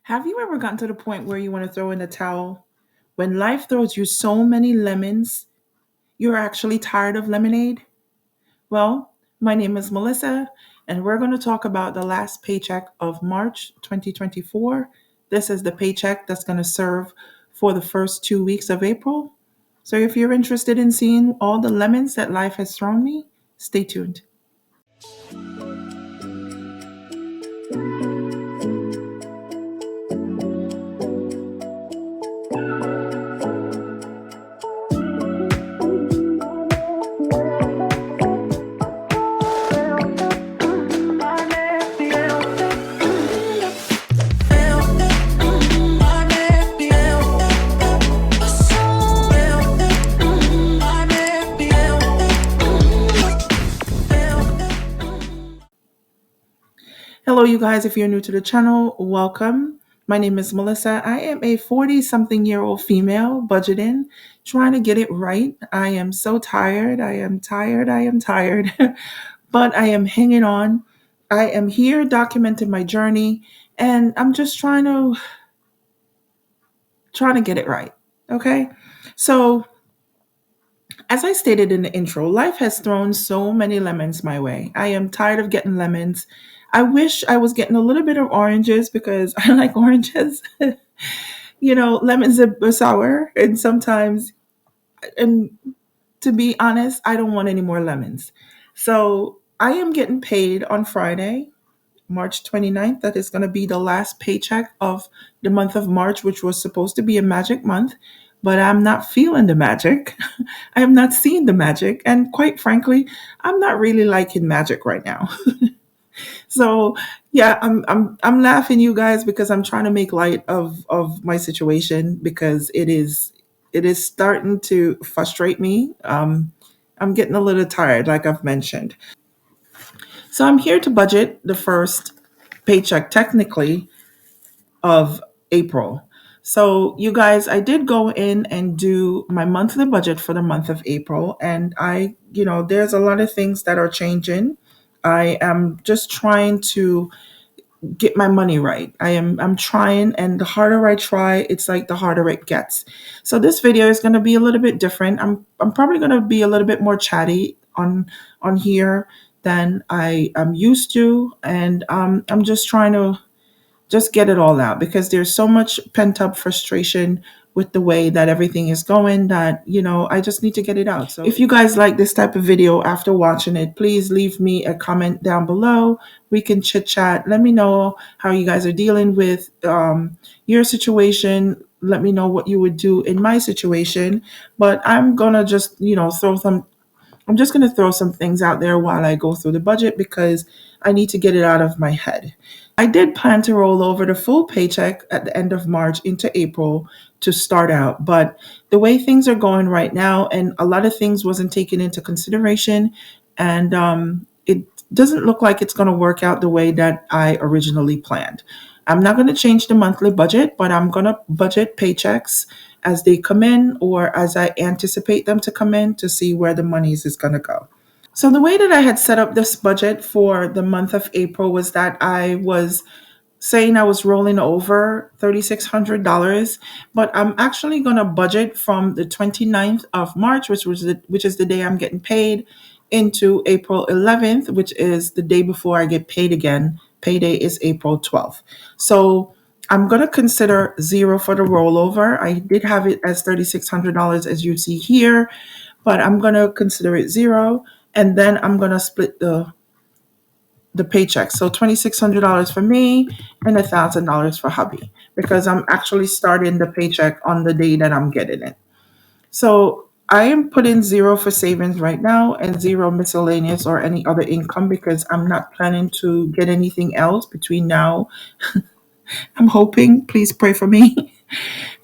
Have you ever gotten to the point where you want to throw in the towel? When life throws you so many lemons, you're actually tired of lemonade? Well, my name is Melissa, and we're going to talk about the last paycheck of March 2024. This is the paycheck that's going to serve for the first 2 weeks of April. So if you're interested in seeing all the lemons that life has thrown me, stay tuned. Hello, you guys. If you're new to the channel, welcome. My name is Melissa. I am a 40 something year old female budgeting, trying to get it right. I am so tired. I am tired. I am tired, but I am hanging on. I am here documenting my journey, and I'm just trying to get it right. Okay. So, as I stated in the intro, life has thrown so many lemons my way. I am tired of getting lemons. I wish I was getting a little bit of oranges because I like oranges. Lemons are sour, and sometimes, and to be honest, I don't want any more lemons. So I am getting paid on Friday, March 29th. That is going to be the last paycheck of the month of March, which was supposed to be a magic month, but I'm not feeling the magic. I am not seeing the magic. And quite frankly, I'm not really liking magic right now. So yeah, I'm laughing, you guys, because I'm trying to make light of my situation because it is starting to frustrate me. I'm getting a little tired, like I've mentioned. So I'm here to budget the first paycheck, technically, of April. So, you guys, I did go in and do my monthly budget for the month of April, and there's a lot of things that are changing. I am just trying to get my money right. I'm trying, and the harder I try, it's like the harder it gets. So this video is going to be a little bit different. I'm probably going to be a little bit more chatty on here than I am used to, and I'm just trying to just get it all out because there's so much pent up frustration with the way that everything is going that I just need to get it out. So if you guys like this type of video after watching it, please leave me a comment down below. We can chit chat. Let me know how you guys are dealing with your situation. Let me know what you would do in my situation. But I'm gonna just I'm just going to throw some things out there while I go through the budget because I need to get it out of my head. I did plan to roll over the full paycheck at the end of March into April to start out, but the way things are going right now, and a lot of things wasn't taken into consideration, and it doesn't look like it's going to work out the way that I originally planned. I'm not going to change the monthly budget, but I'm going to budget paychecks as they come in or as I anticipate them to come in to see where the monies is going to go. So the way that I had set up this budget for the month of April was that I was saying I was rolling over $3,600, but I'm actually going to budget from the 29th of March, which is the day I'm getting paid, into April 11th, which is the day before I get paid again. Payday is April 12th. So I'm going to consider zero for the rollover. I did have it as $3,600 as you see here, but I'm going to consider it zero. And then I'm going to split the paycheck. So $2,600 for me and $1,000 for hubby because I'm actually starting the paycheck on the day that I'm getting it. So I am putting zero for savings right now and zero miscellaneous or any other income because I'm not planning to get anything else between now. I'm hoping, please pray for me.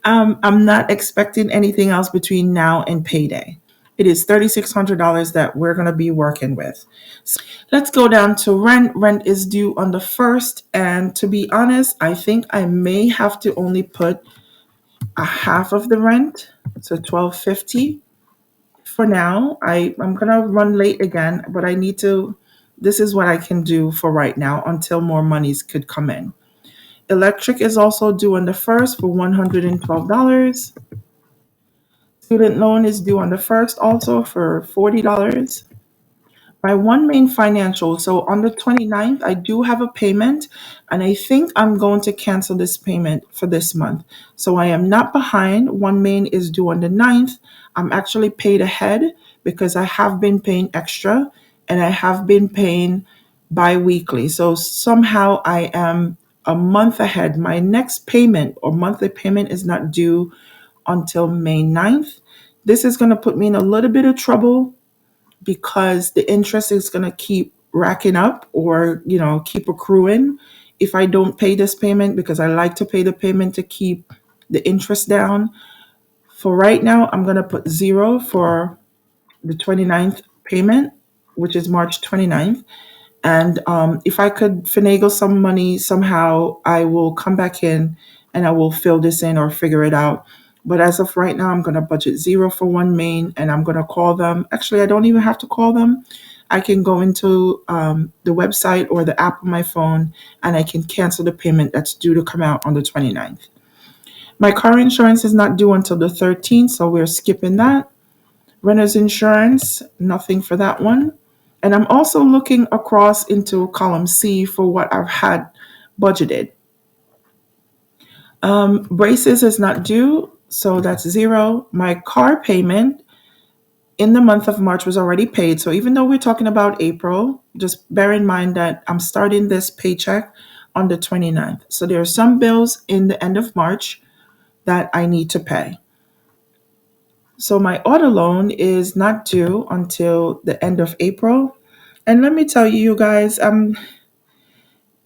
I'm not expecting anything else between now and payday. It is $3,600 that we're going to be working with. So let's go down to rent. Rent is due on the 1st. And to be honest, I think I may have to only put a half of the rent, so $1,250 for now. I'm going to run late again, but I need to, this is what I can do for right now until more monies could come in. Electric is also due on the 1st for $112. Student loan is due on the 1st also for $40. My one main financial. So on the 29th, I do have a payment, and I think I'm going to cancel this payment for this month. So I am not behind. One main is due on the 9th. I'm actually paid ahead because I have been paying extra and I have been paying bi-weekly. So somehow I am a month ahead. My next payment or monthly payment is not due until May 9th. This is going to put me in a little bit of trouble because the interest is going to keep racking up or keep accruing if I don't pay this payment, because I like to pay the payment to keep the interest down. For right now, I'm going to put zero for the 29th payment, which is March 29th. And if I could finagle some money somehow, I will come back in and I will fill this in or figure it out. But as of right now, I'm going to budget zero for one main, and I'm going to call them. Actually, I don't even have to call them. I can go into the website or the app on my phone, and I can cancel the payment that's due to come out on the 29th. My car insurance is not due until the 13th, so we're skipping that. Renter's insurance, nothing for that one. And I'm also looking across into column C for what I've had budgeted. Braces is not due, so that's zero. My car payment in the month of March was already paid. So even though we're talking about April, just bear in mind that I'm starting this paycheck on the 29th. So there are some bills in the end of March that I need to pay. So my auto loan is not due until the end of April. And let me tell you, you guys,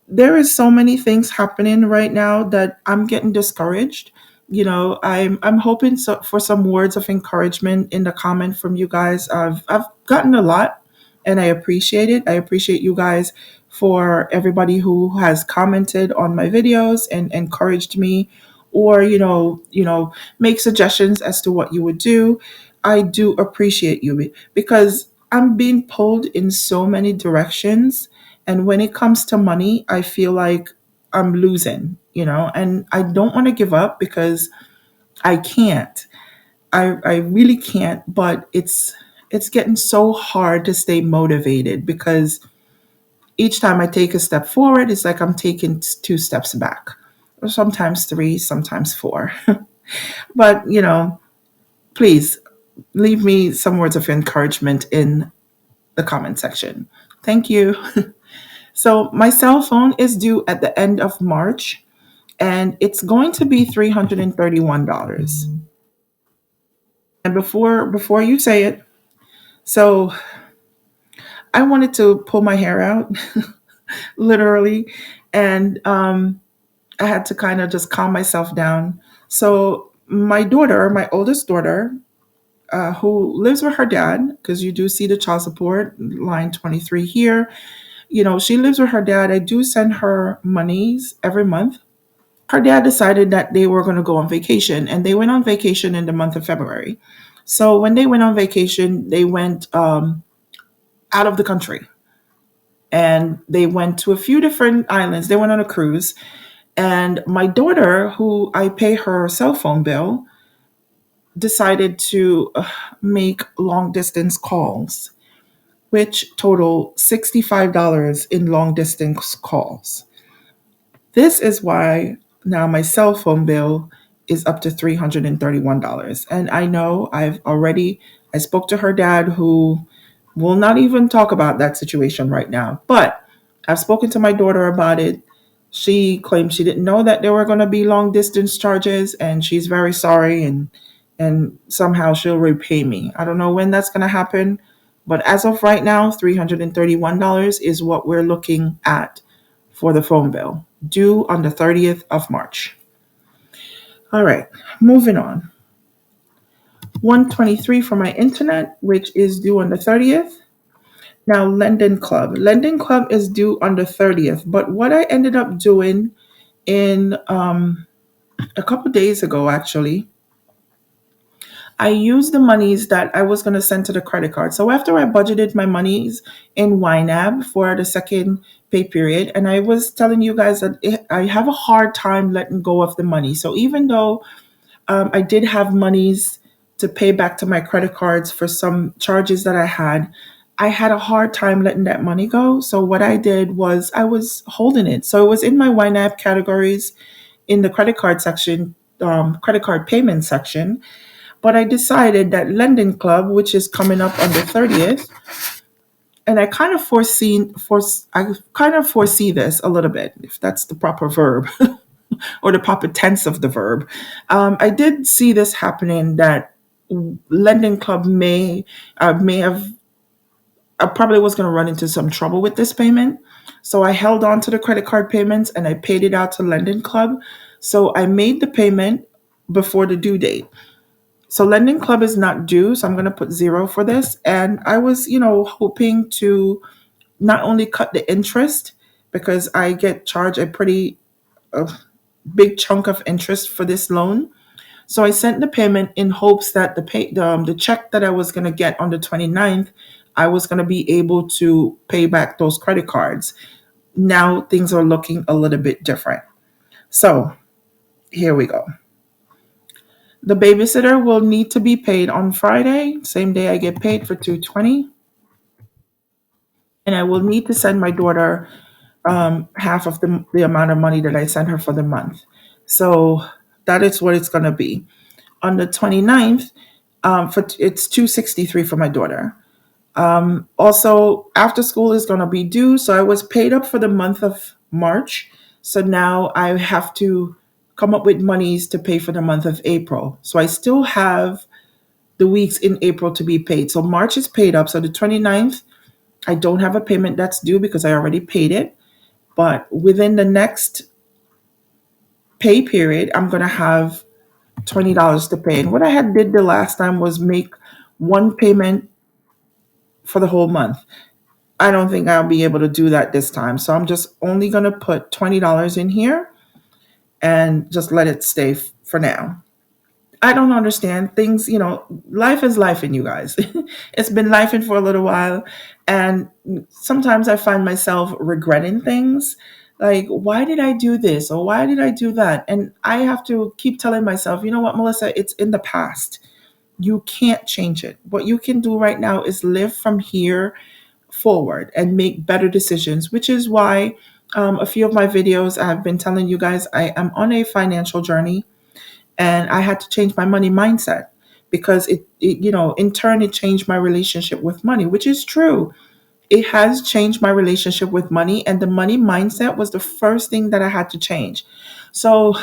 there is so many things happening right now that I'm getting discouraged. I'm hoping for some words of encouragement in the comment from you guys. I've gotten a lot, and I appreciate it. I appreciate you guys for everybody who has commented on my videos and encouraged me, or make suggestions as to what you would do. I do appreciate you because I'm being pulled in so many directions, and when it comes to money, I feel like I'm losing, and I don't want to give up because I can't. I really can't, but it's getting so hard to stay motivated because each time I take a step forward, it's like I'm taking two steps back, or sometimes three, sometimes four. But, please leave me some words of encouragement in the comment section. Thank you. So my cell phone is due at the end of March, and it's going to be $331. And before you say it, so I wanted to pull my hair out, literally, and I had to kind of just calm myself down. So my daughter, my oldest daughter, who lives with her dad, because you do see the child support line 23 here. She lives with her dad. I do send her monies every month. Her dad decided that they were going to go on vacation, and they went on vacation in the month of February. So when they went on vacation, they went out of the country, and they went to a few different islands. They went on a cruise, and my daughter, who I pay her cell phone bill, decided to make long distance calls, which total $65 in long distance calls. This is why now my cell phone bill is up to $331. And I know I spoke to her dad, who will not even talk about that situation right now. But I've spoken to my daughter about it. She claimed she didn't know that there were going to be long distance charges, and she's very sorry, and somehow she'll repay me. I don't know when that's going to happen, but as of right now, $331 is what we're looking at for the phone bill, due on the 30th of March. All right, moving on. 123 for my internet, which is due on the 30th. Now, Lending Club. Lending Club is due on the 30th, but what I ended up doing in a couple days ago, actually, I used the monies that I was going to send to the credit card. So after I budgeted my monies in YNAB for the second pay period, and I was telling you guys that I have a hard time letting go of the money. So even though I did have monies to pay back to my credit cards for some charges that I had a hard time letting that money go. So what I did was I was holding it. So it was in my YNAB categories in the credit card section, credit card payment section. But I decided that Lending Club, which is coming up on the 30th, and I kind of foresee this a little bit, if that's the proper verb or the proper tense of the verb. I did see this happening that Lending Club may have I probably was going to run into some trouble with this payment. So I held on to the credit card payments and I paid it out to Lending Club. So I made the payment before the due date. So Lending Club is not due, so I'm going to put zero for this. And I was, hoping to not only cut the interest because I get charged a pretty uh, big chunk of interest for this loan. So I sent the payment in hopes that the check that I was going to get on the 29th, I was going to be able to pay back those credit cards. Now things are looking a little bit different. So here we go. The babysitter will need to be paid on Friday, same day I get paid for 220, and I will need to send my daughter half of the amount of money that I sent her for the month. So that is what it's going to be. On the 29th, it's 263 for my daughter. Also, after school is going to be due, so I was paid up for the month of March. So now I have to come up with monies to pay for the month of April. So I still have the weeks in April to be paid. So March is paid up. So the 29th, I don't have a payment that's due because I already paid it. But within the next pay period, I'm going to have $20 to pay. And what I had did the last time was make one payment for the whole month. I don't think I'll be able to do that this time. So I'm just only going to put $20 in here and just let it stay for now. I don't understand things, life is life in you guys. It's been life in for a little while. And sometimes I find myself regretting things like, why did I do this? Or why did I do that? And I have to keep telling myself, you know what, Melissa, it's in the past. You can't change it. What you can do right now is live from here forward and make better decisions, which is why a few of my videos I've been telling you guys I am on a financial journey and I had to change my money mindset because in turn, it changed my relationship with money, which is true. It has changed my relationship with money, and the money mindset was the first thing that I had to change. So,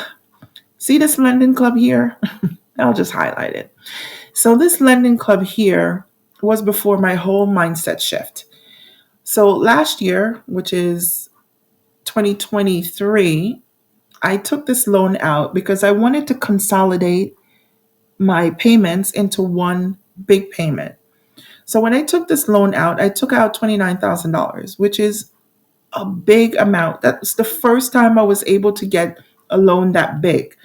see this lending club here? I'll just highlight it. So, this lending club here was before my whole mindset shift. So, last year, which is 2023, I took this loan out because I wanted to consolidate my payments into one big payment. So when I took this loan out, I took out $29,000, which is a big amount. That was the first time I was able to get a loan that big.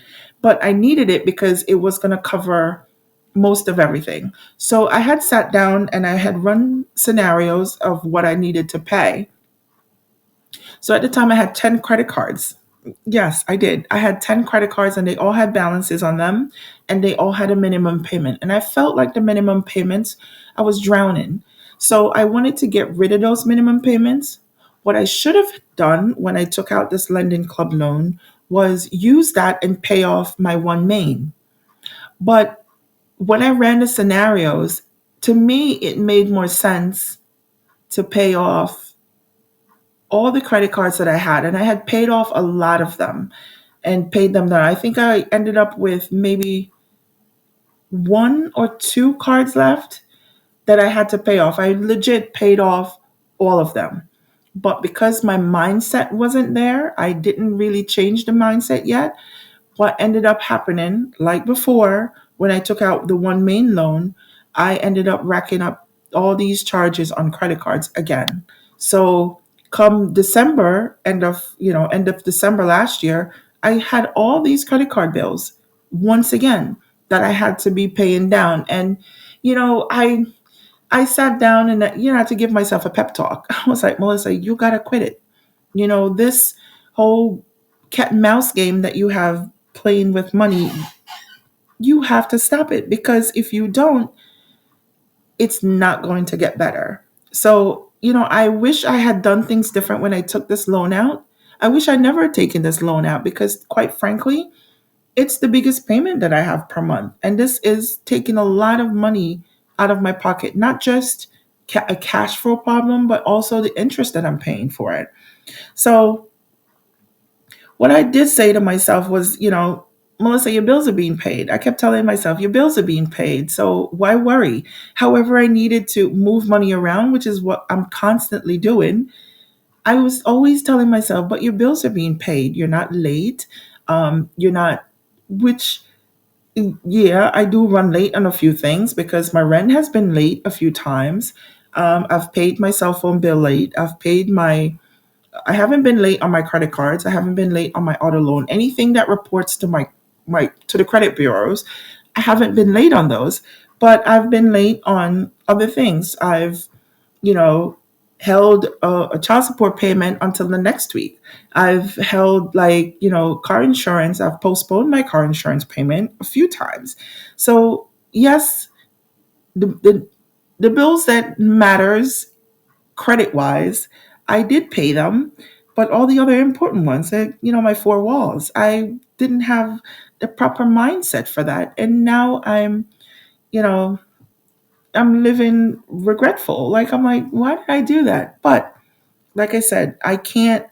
But I needed it because it was going to cover most of everything. So I had sat down and I had run scenarios of what I needed to pay. So at the time, I had 10 credit cards. Yes, I did. I had 10 credit cards and they all had balances on them and they all had a minimum payment. And I felt like the minimum payments, I was drowning. So I wanted to get rid of those minimum payments. What I should have done when I took out this lending club loan was use that and pay off my one main. But when I ran the scenarios, to me, it made more sense to pay off all the credit cards that I had, and I had paid off a lot of them and paid them down. I think I ended up with maybe one or two cards left that I had to pay off. I legit paid off all of them. But because my mindset wasn't there, I didn't really change the mindset yet. What ended up happening, like before, when I took out the one main loan, I ended up racking up all these charges on credit cards again. So come December, end of December last year, I had all these credit card bills once again that I had to be paying down. And, you know, I sat down and, I had to give myself a pep talk. I was like, Melissa, you got to quit it. This whole cat and mouse game that you have playing with money, you have to stop it, because if you don't, it's not going to get better. So, I wish I had done things different when I took this loan out. I wish I never had taken this loan out, because quite frankly, it's the biggest payment that I have per month. And this is taking a lot of money out of my pocket, not just a cash flow problem, but also the interest that I'm paying for it. So, what I did say to myself was, Melissa, your bills are being paid. I kept telling myself, your bills are being paid. So why worry? However, I needed to move money around, which is what I'm constantly doing. I was always telling myself, but your bills are being paid. You're not late. You're not, which, yeah, I do run late on a few things because my rent has been late a few times. I've paid my cell phone bill late. I haven't been late on my credit cards. I haven't been late on my auto loan. Anything that reports to to the credit bureaus, I haven't been late on those. But I've been late on other things. I've, you know, held a child support payment until the next week. I've held, like, car insurance. I've postponed my car insurance payment a few times. So yes, the the bills that matters credit wise, I did pay them, but all the other important ones, my four walls, I didn't have the proper mindset for that. And now you know, I'm living regretful. Like, I'm like, why did I do that? But like I said, I can't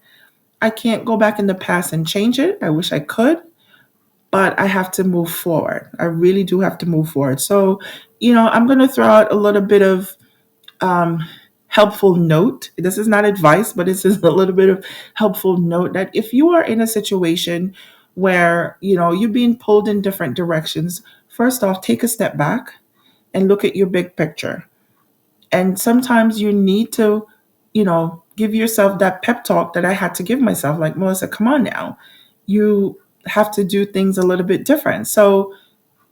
go back in the past and change it. I wish I could, but I have to move forward. I really do have to move forward. So, I'm going to throw out a little bit of um, helpful note. This is not advice, but this is a little bit of helpful note that if you are in a situation where you're being pulled in different directions, first off, take a step back and look at your big picture. And sometimes you need to, give yourself that pep talk that I had to give myself. Like, Melissa, come on now, you have to do things a little bit different. So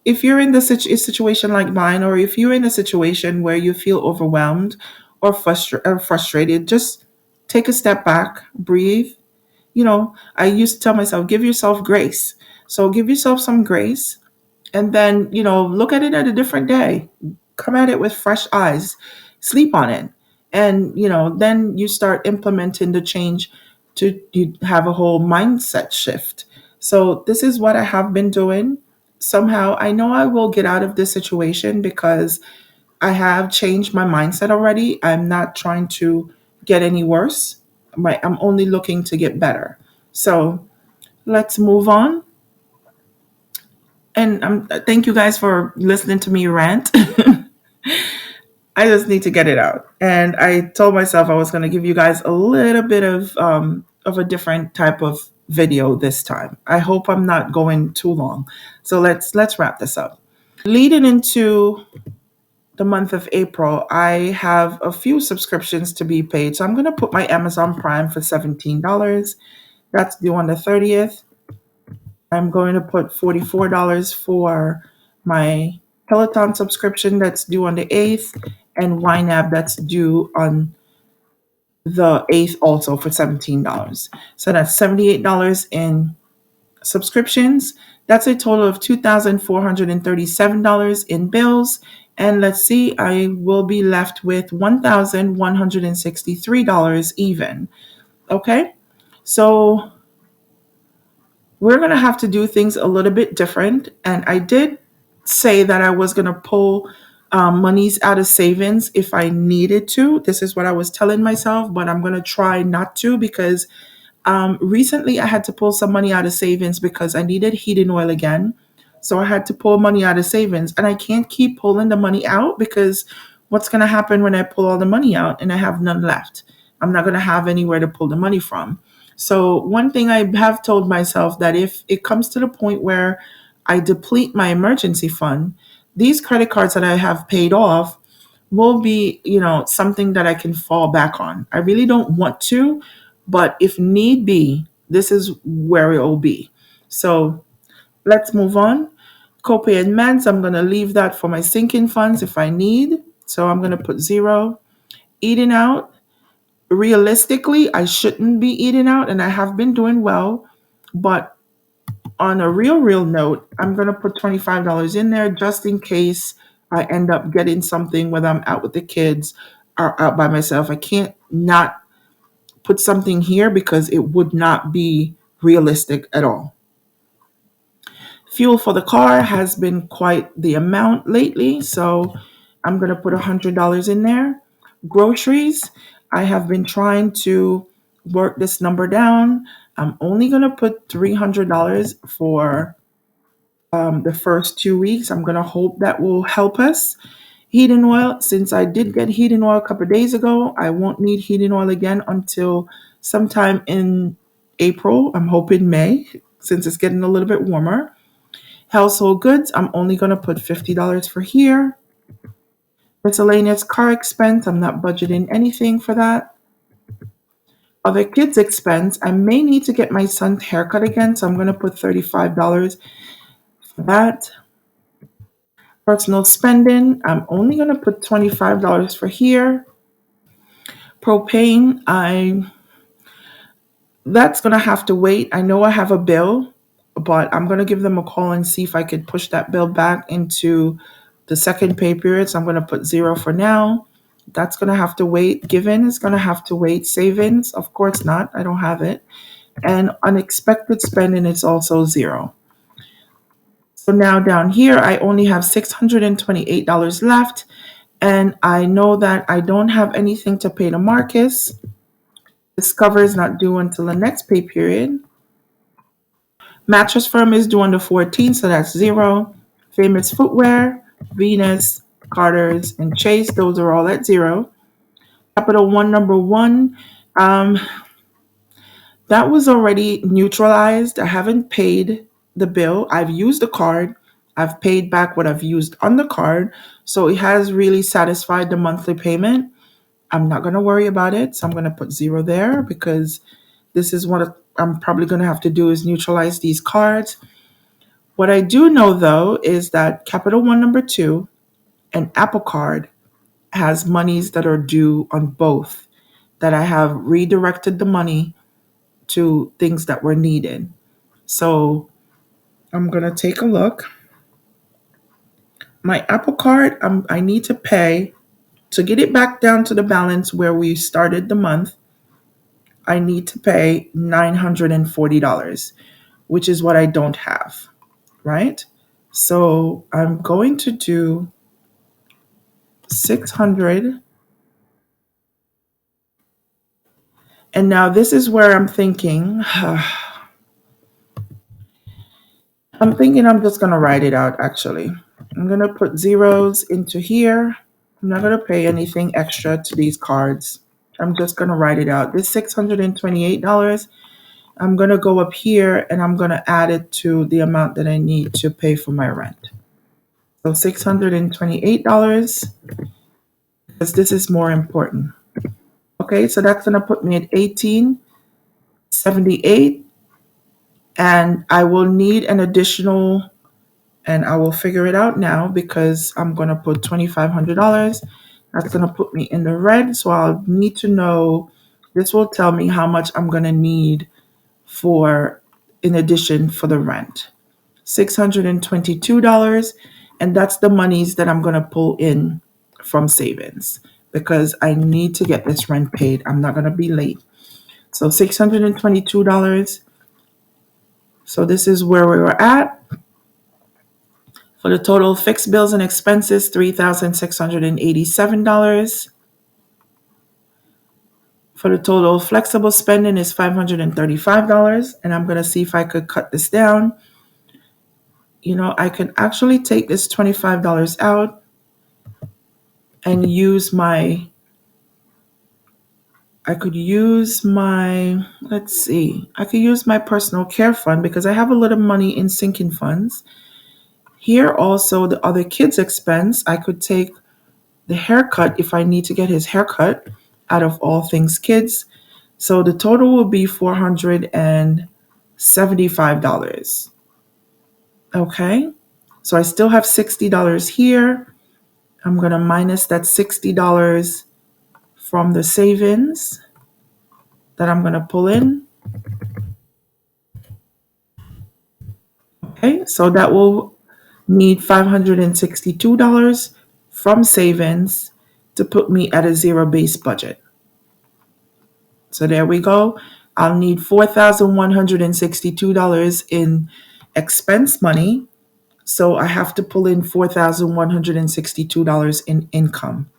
if you're in the a situation like mine, or if you're in a situation where you feel overwhelmed or frustrated, just take a step back, breathe. I used to tell myself, give yourself grace. So give yourself some grace, and then, look at it at a different day. Come at it with fresh eyes, sleep on it. And, then you start implementing the change to you have a whole mindset shift. So this is what I have been doing. Somehow I know I will get out of this situation because I have changed my mindset already. I'm not trying to get any worse. I'm only looking to get better. So let's move on. And thank you guys for listening to me rant. I just need to get it out. And I told myself I was going to give you guys a little bit of a different type of video this time. I hope I'm not going too long. So let's wrap this up. Leading into the month of April, I have a few subscriptions to be paid. So I'm going to put my Amazon Prime for $17. That's due on the 30th. I'm going to put $44 for my Peloton subscription that's due on the 8th, and YNAB that's due on the 8th also for $17. So that's $78 in subscriptions. That's a total of $2,437 in bills. And let's see, I will be left with $1,163 even. Okay? So we're going to have to do things a little bit different. And I did say that I was going to pull monies out of savings if I needed to. This is what I was telling myself, but I'm going to try not to, because recently I had to pull some money out of savings because I needed heating oil again. So I had to pull money out of savings, and I can't keep pulling the money out, because what's going to happen when I pull all the money out and I have none left? I'm not going to have anywhere to pull the money from. So one thing I have told myself, that if it comes to the point where I deplete my emergency fund, these credit cards that I have paid off will be, something that I can fall back on. I really don't want to, but if need be, this is where it will be. So let's move on. Copay and meds, I'm going to leave that for my sinking funds if I need. So I'm going to put zero. Eating out, realistically, I shouldn't be eating out, and I have been doing well. But on a real note, I'm going to put $25 in there just in case I end up getting something, whether I'm out with the kids or out by myself. I can't not put something here because it would not be realistic at all. Fuel for the car has been quite the amount lately, so I'm going to put $100 in there. Groceries, I have been trying to work this number down. I'm only going to put $300 for the first 2 weeks. I'm going to hope that will help us. Heating oil, since I did get heating oil a couple of days ago, I won't need heating oil again until sometime in April. I'm hoping May, since it's getting a little bit warmer. Household goods, I'm only going to put $50 for here. Miscellaneous car expense, I'm not budgeting anything for that. Other kids expense, I may need to get my son's haircut again, so I'm going to put $35 for that. Personal spending, I'm only going to put $25 for here. Propane, that's going to have to wait. I know I have a bill, but I'm going to give them a call and see if I could push that bill back into the second pay period. So I'm going to put zero for now. That's going to have to wait. Given is going to have to wait. Savings, of course not. I don't have it. And unexpected spending is also zero. So now down here, I only have $628 left. And I know that I don't have anything to pay to Marcus. Discover is not due until the next pay period. Mattress Firm is due on the 14th, so that's zero. Famous Footwear, Venus, Carter's, and Chase, those are all at zero. Capital One, number one, that was already neutralized. I haven't paid the bill. I've used the card. I've paid back what I've used on the card. So it has really satisfied the monthly payment. I'm not going to worry about it. So I'm going to put zero there because this is what I'm probably going to have to do is neutralize these cards. What I do know though is that Capital One number two and Apple Card has monies that are due on both that I have redirected the money to things that were needed. So I'm going to take a look. My Apple Card, I need to pay to get it back down to the balance where we started the month. I need to pay $940, which is what I don't have, right? So I'm going to do 600. And now this is where I'm thinking, I'm just going to write it out actually. I'm going to put zeros into here. I'm not going to pay anything extra to these cards. I'm just going to write it out. This $628, I'm going to go up here and I'm going to add it to the amount that I need to pay for my rent. So $628, because this is more important. Okay, so that's going to put me at 1878, and I will need an additional, and I will figure it out now because I'm going to put $2,500. That's going to put me in the red, so I'll need to know, this will tell me how much I'm going to need for, in addition for the rent. $622, and that's the monies that I'm going to pull in from savings because I need to get this rent paid. I'm not going to be late. So $622. So this is where we were at. For the total fixed bills and expenses, $3,687. For the total flexible spending is $535. And I'm going to see if I could cut this down. You know, I could actually take this $25 out and use my, I could use my personal care fund because I have a little money in sinking funds. Here also the other kids expense, I could take the haircut if I need to get his haircut out of all things kids. So the total will be $475. Okay. So I still have $60 here. I'm going to minus that $60 from the savings that I'm going to pull in. Okay, so that will need $562 from savings to put me at a zero base budget. So there we go. I'll need $4,162 in expense money. So I have to pull in $4,162 in income.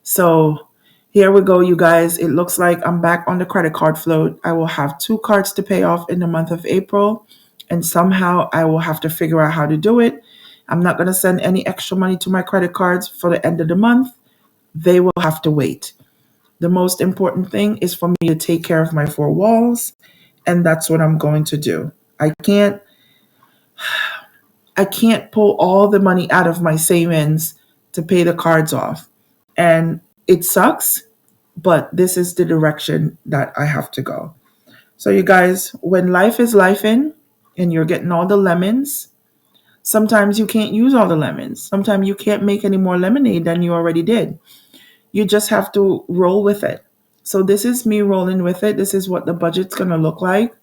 So here we go, you guys. It looks like I'm back on the credit card float. I will have 2 cards to pay off in the month of April, and somehow I will have to figure out how to do it. I'm not going to send any extra money to my credit cards for the end of the month. They will have to wait. The most important thing is for me to take care of my 4 walls, and that's what I'm going to do. I can't pull all the money out of my savings to pay the cards off. And it sucks, but this is the direction that I have to go. So you guys, when life is life in and you're getting all the lemons, sometimes you can't use all the lemons. Sometimes you can't make any more lemonade than you already did. You just have to roll with it. So this is me rolling with it. This is what the budget's going to look like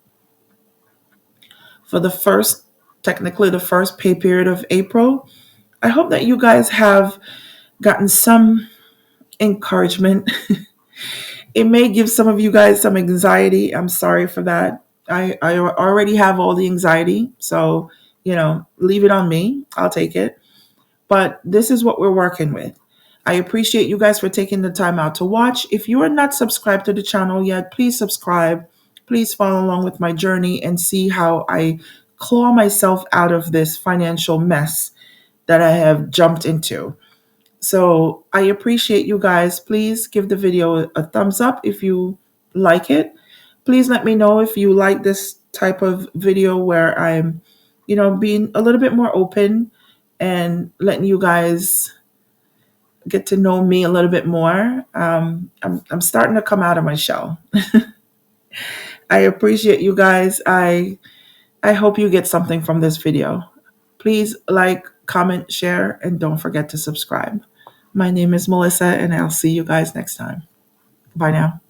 for technically the first pay period of April. I hope that you guys have gotten some encouragement. It may give some of you guys some anxiety. I'm sorry for that. I already have all the anxiety. So, leave it on me. I'll take it. But this is what we're working with. I appreciate you guys for taking the time out to watch. If you are not subscribed to the channel yet, please subscribe. Please follow along with my journey and see how I claw myself out of this financial mess that I have jumped into. So I appreciate you guys. Please give the video a thumbs up if you like it. Please let me know if you like this type of video where I'm, being a little bit more open and letting you guys get to know me a little bit more. I'm starting to come out of my shell. I appreciate you guys. I hope you get something from this video. Please like, comment, share, and don't forget to subscribe. My name is Melissa, and I'll see you guys next time. Bye now.